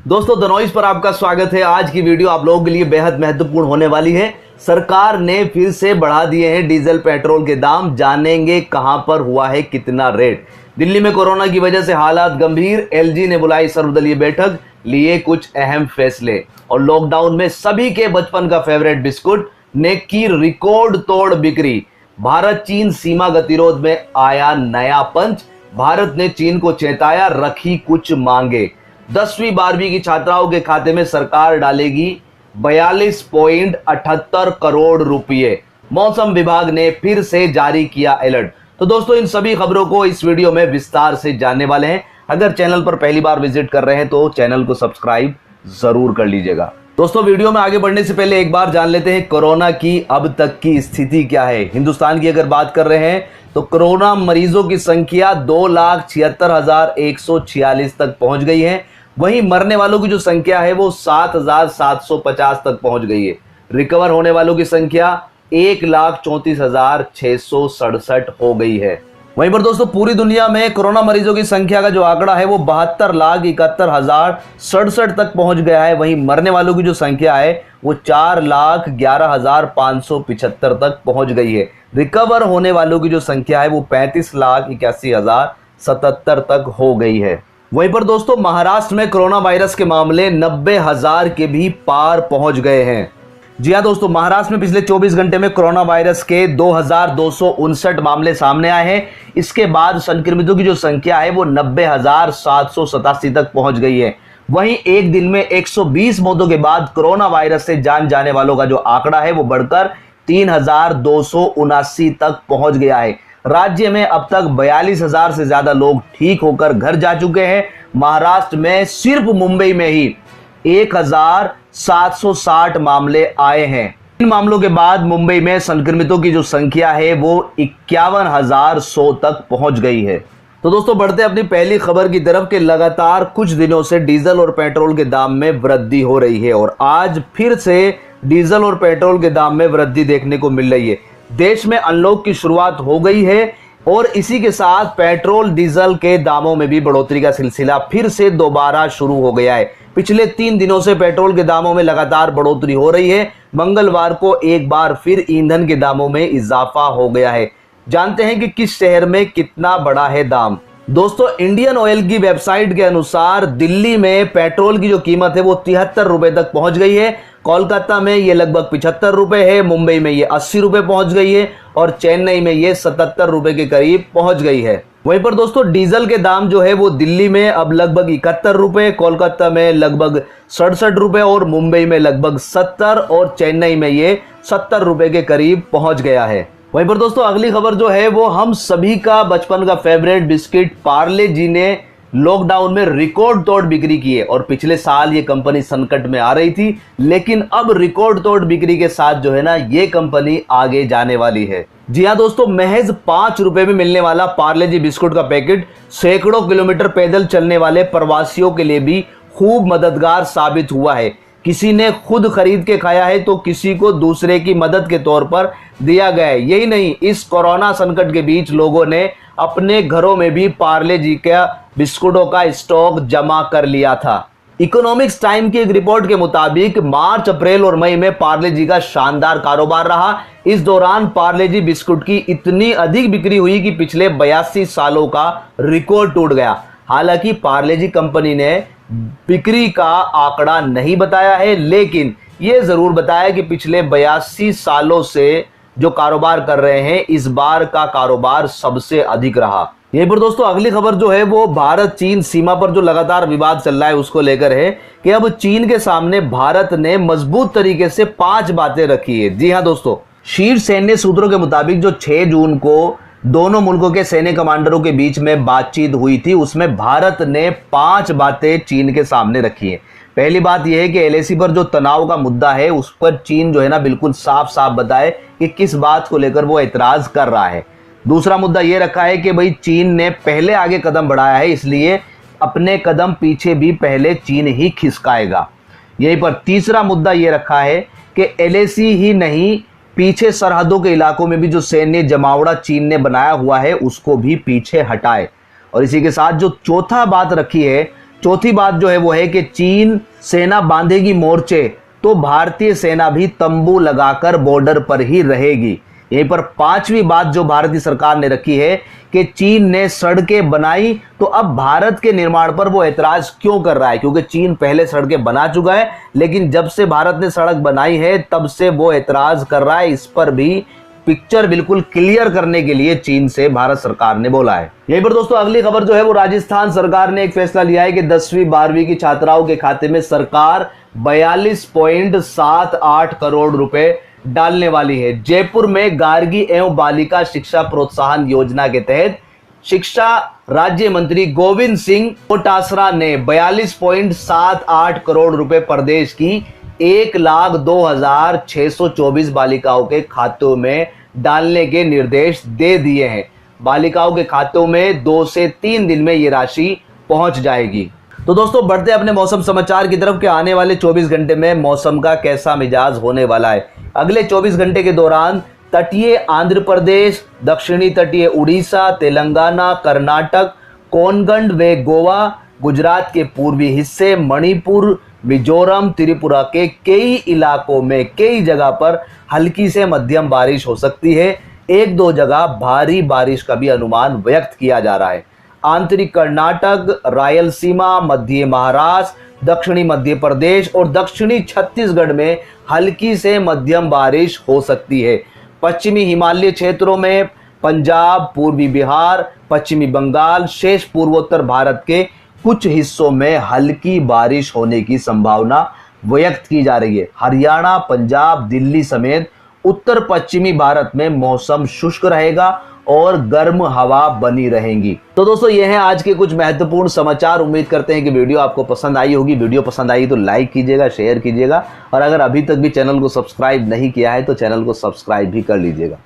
दोस्तों the noise पर आपका स्वागत है। आज की वीडियो आप लोगों के लिए बेहद महत्वपूर्ण होने वाली है। सरकार ने फिर से बढ़ा दिए हैं डीजल पेट्रोल के दाम। जानेंगे कहां पर हुआ है कितना रेट। दिल्ली में कोरोना की वजह से हालात गंभीर। एलजी ने बुलाई सर्वदलीय बैठक, लिए कुछ अहम फैसले। और लॉकडाउन में सभी के बचपन का फेवरेट बिस्कुट ने की रिकॉर्ड तोड़ बिक्री। भारत चीन सीमा गतिरोध में आया नया पंच। भारत ने चीन को चेताया, रखी कुछ मांगे। 10वीं 12वीं की छात्राओं के खाते में सरकार डालेगी 42.78 करोड़ रुपए। मौसम विभाग ने फिर से जारी किया अलर्ट। तो दोस्तों इन सभी खबरों को इस वीडियो में विस्तार से जानने वाले हैं। अगर चैनल पर पहली बार विजिट कर रहे हैं तो चैनल को सब्सक्राइब जरूर कर लीजिएगा। दोस्तों वीडियो में आगे बढ़ने से पहले एक बार जान लेते हैं कोरोना की अब तक की स्थिति क्या है। हिंदुस्तान की अगर बात कर रहे हैं तो कोरोना मरीजों की संख्या 2,76,146 तक पहुंच गई है। वहीं मरने वालों की जो संख्या है वो 7,750 तक पहुंच गई है। रिकवर होने वालों की संख्या 1,34,667 हो गई है। वहीं पर दोस्तों पूरी दुनिया में कोरोना मरीजों की संख्या का जो आंकड़ा है वो 72,71,067 तक पहुंच गया है। वहीं मरने वालों की जो संख्या है वो 4,11,575 तक पहुंच गई है। रिकवर होने वालों की जो संख्या है वो 35,81,077 तक हो गई है। वहीं पर दोस्तों महाराष्ट्र में कोरोना वायरस के मामले 90,000 के भी पार पहुंच गए हैं। जी हां दोस्तों, महाराष्ट्र में पिछले 24 घंटे में कोरोना वायरस के 2,259 मामले सामने आए हैं। इसके बाद संक्रमितों की जो संख्या है वो 90,787 तक पहुंच गई है। वहीं एक दिन में 120 मौतों के बाद कोरोना वायरस से जान जाने वालों का जो आंकड़ा है वो बढ़कर 3,279 तक पहुंच गया है। राज्य में अब तक 42,000 से ज्यादा लोग ठीक होकर घर जा चुके हैं। महाराष्ट्र में सिर्फ मुंबई में ही 1,760 मामले आए हैं। इन मामलों के बाद मुंबई में संक्रमितों की जो संख्या है वो 51,100 तक पहुंच गई है। तो दोस्तों बढ़ते अपनी पहली खबर की तरफ के लगातार कुछ दिनों से डीजल और पेट्रोल के दाम में वृद्धि हो रही है और आज फिर से डीजल और पेट्रोल के दाम में वृद्धि देखने को मिल रही है। देश में अनलॉक की शुरुआत हो गई है और इसी के साथ पेट्रोल डीजल के दामों में भी बढ़ोतरी का सिलसिला फिर से दोबारा शुरू हो गया है। पिछले 3 दिनों से पेट्रोल के दामों में लगातार बढ़ोतरी हो रही है। मंगलवार को एक बार फिर ईंधन के दामों में इजाफा हो गया है। जानते हैं कि किस शहर में कितना बढ़ा है दाम। दोस्तों इंडियन ऑयल की वेबसाइट के अनुसार दिल्ली में पेट्रोल की जो कीमत है वो 73 रुपए तक पहुंच गई है। कोलकाता में ये लगभग 75 रुपए है। मुंबई में ये 80 रुपए पहुंच गई है और चेन्नई में ये 77 रुपए के करीब पहुंच गई है। वहीं पर दोस्तों डीजल के दाम जो है वो दिल्ली में अब लगभग 71 रुपए, कोलकाता में लगभग 67 रुपए और मुंबई में लगभग 70 और चेन्नई में ये 70 रुपए के करीब पहुंच गया है। वहीं पर दोस्तों अगली खबर जो है वो हम सभी का बचपन का फेवरेट बिस्किट पार्ले जी ने लॉकडाउन में रिकॉर्ड तोड़ बिक्री की है। और पिछले साल ये कंपनी संकट में आ रही थी, लेकिन अब रिकॉर्ड तोड़ बिक्री के साथ जो है ना ये कंपनी आगे जाने वाली है। जी हाँ दोस्तों, महज 5 रुपए में मिलने वाला पार्ले जी बिस्कुट का पैकेट सैकड़ों किलोमीटर पैदल चलने वाले प्रवासियों के लिए भी खूब मददगार साबित हुआ है। किसी ने खुद खरीद के खाया है तो किसी को दूसरे की मदद के तौर पर दिया गया है। यही नहीं, इस कोरोना संकट के बीच लोगों ने अपने घरों में भी पार्ले जी के बिस्कुटों का स्टॉक जमा कर लिया था। इकोनॉमिक्स टाइम की एक रिपोर्ट के मुताबिक मार्च, अप्रैल और मई में पार्ले जी का शानदार कारोबार रहा। इस दौरान पार्ले जी बिस्कुट की इतनी अधिक बिक्री हुई कि पिछले 82 सालों का रिकॉर्ड टूट गया। हालांकि पार्ले जी कंपनी ने बिक्री का आंकड़ा नहीं बताया है, लेकिन यह जरूर बताया कि पिछले 82 सालों से जो कारोबार कर रहे हैं इस बार का कारोबार सबसे अधिक रहा। यहीं पर दोस्तों अगली खबर जो है वो भारत चीन सीमा पर जो लगातार विवाद चल रहा है उसको लेकर है कि अब चीन के सामने भारत ने मजबूत तरीके से 5 बातें रखी है। जी हां दोस्तों, शीर्ष सैन्य सूत्रों के मुताबिक जो 6 जून को दोनों मुल्कों के सैन्य कमांडरों के बीच में बातचीत हुई थी उसमें भारत ने 5 बातें चीन के सामने रखी है। पहली बात यह है कि एलएसी पर जो तनाव का मुद्दा है उस पर चीन जो है ना बिल्कुल साफ साफ बताए कि किस बात को लेकर वो ऐतराज कर रहा है। दूसरा मुद्दा यह रखा है कि भाई चीन ने पहले आगे कदम बढ़ाया है, इसलिए अपने कदम पीछे भी पहले चीन ही खिसकाएगा। यहीं पर तीसरा मुद्दा यह रखा है कि एलएसी ही नहीं, पीछे सरहदों के इलाकों में भी जो सैन्य जमावड़ा चीन ने बनाया हुआ है उसको भी पीछे हटाए। और इसी के साथ जो चौथा बात रखी है, चौथी बात जो है वो है कि चीन सेना बांधेगी मोर्चे तो भारतीय सेना भी तंबू लगाकर बॉर्डर पर ही रहेगी। यहीं पर पांचवी बात जो भारतीय सरकार ने रखी है कि चीन ने सड़कें बनाई तो अब भारत के निर्माण पर वो ऐतराज क्यों कर रहा है, क्योंकि चीन पहले सड़कें बना चुका है, लेकिन जब से भारत ने सड़क बनाई है तब से वो ऐतराज कर रहा है। इस पर भी पिक्चर बिल्कुल क्लियर करने के लिए चीन से भारत सरकार ने बोला है। यहीं पर दोस्तों अगली खबर जो है वो राजस्थान सरकार ने एक फैसला लिया है कि 10वीं 12वीं की छात्राओं के खाते में सरकार 42.78 करोड़ रुपए डालने वाली है। जयपुर में गार्गी एवं बालिका शिक्षा प्रोत्साहन योजना के तहत शिक्षा राज्य मंत्री गोविंद सिंह डोटासरा ने 42.78 करोड़ रुपए प्रदेश की 1,02,624 बालिकाओं के खातों में डालने के निर्देश दे दिए हैं। बालिकाओं के खातों में 2 से 3 दिन में ये राशि पहुंच जाएगी। तो दोस्तों बढ़ते अपने मौसम समाचार की तरफ के आने वाले 24 घंटे में मौसम का कैसा मिजाज होने वाला है। अगले 24 घंटे के दौरान तटीय आंध्र प्रदेश, दक्षिणी तटीय उड़ीसा, तेलंगाना, कर्नाटक, कोंकण व गोवा, गुजरात के पूर्वी हिस्से, मणिपुर, मिजोरम, त्रिपुरा के कई इलाकों में कई जगह पर हल्की से मध्यम बारिश हो सकती है। 1-2 जगह भारी बारिश का भी अनुमान व्यक्त किया जा रहा है। आंतरिक कर्नाटक, रायलसीमा, मध्य महाराष्ट्र, दक्षिणी मध्य प्रदेश और दक्षिणी छत्तीसगढ़ में हल्की से मध्यम बारिश हो सकती है। पश्चिमी हिमालय क्षेत्रों में पंजाब, पूर्वी बिहार, पश्चिमी बंगाल, शेष पूर्वोत्तर भारत के कुछ हिस्सों में हल्की बारिश होने की संभावना व्यक्त की जा रही है। हरियाणा, पंजाब, दिल्ली समेत उत्तर पश्चिमी भारत में मौसम शुष्क रहेगा और गर्म हवा बनी रहेंगी। तो दोस्तों ये हैं आज के कुछ महत्वपूर्ण समाचार। उम्मीद करते हैं कि वीडियो आपको पसंद आई होगी। वीडियो पसंद आई तो लाइक कीजिएगा, शेयर कीजिएगा और अगर अभी तक भी चैनल को सब्सक्राइब नहीं किया है तो चैनल को सब्सक्राइब भी कर लीजिएगा।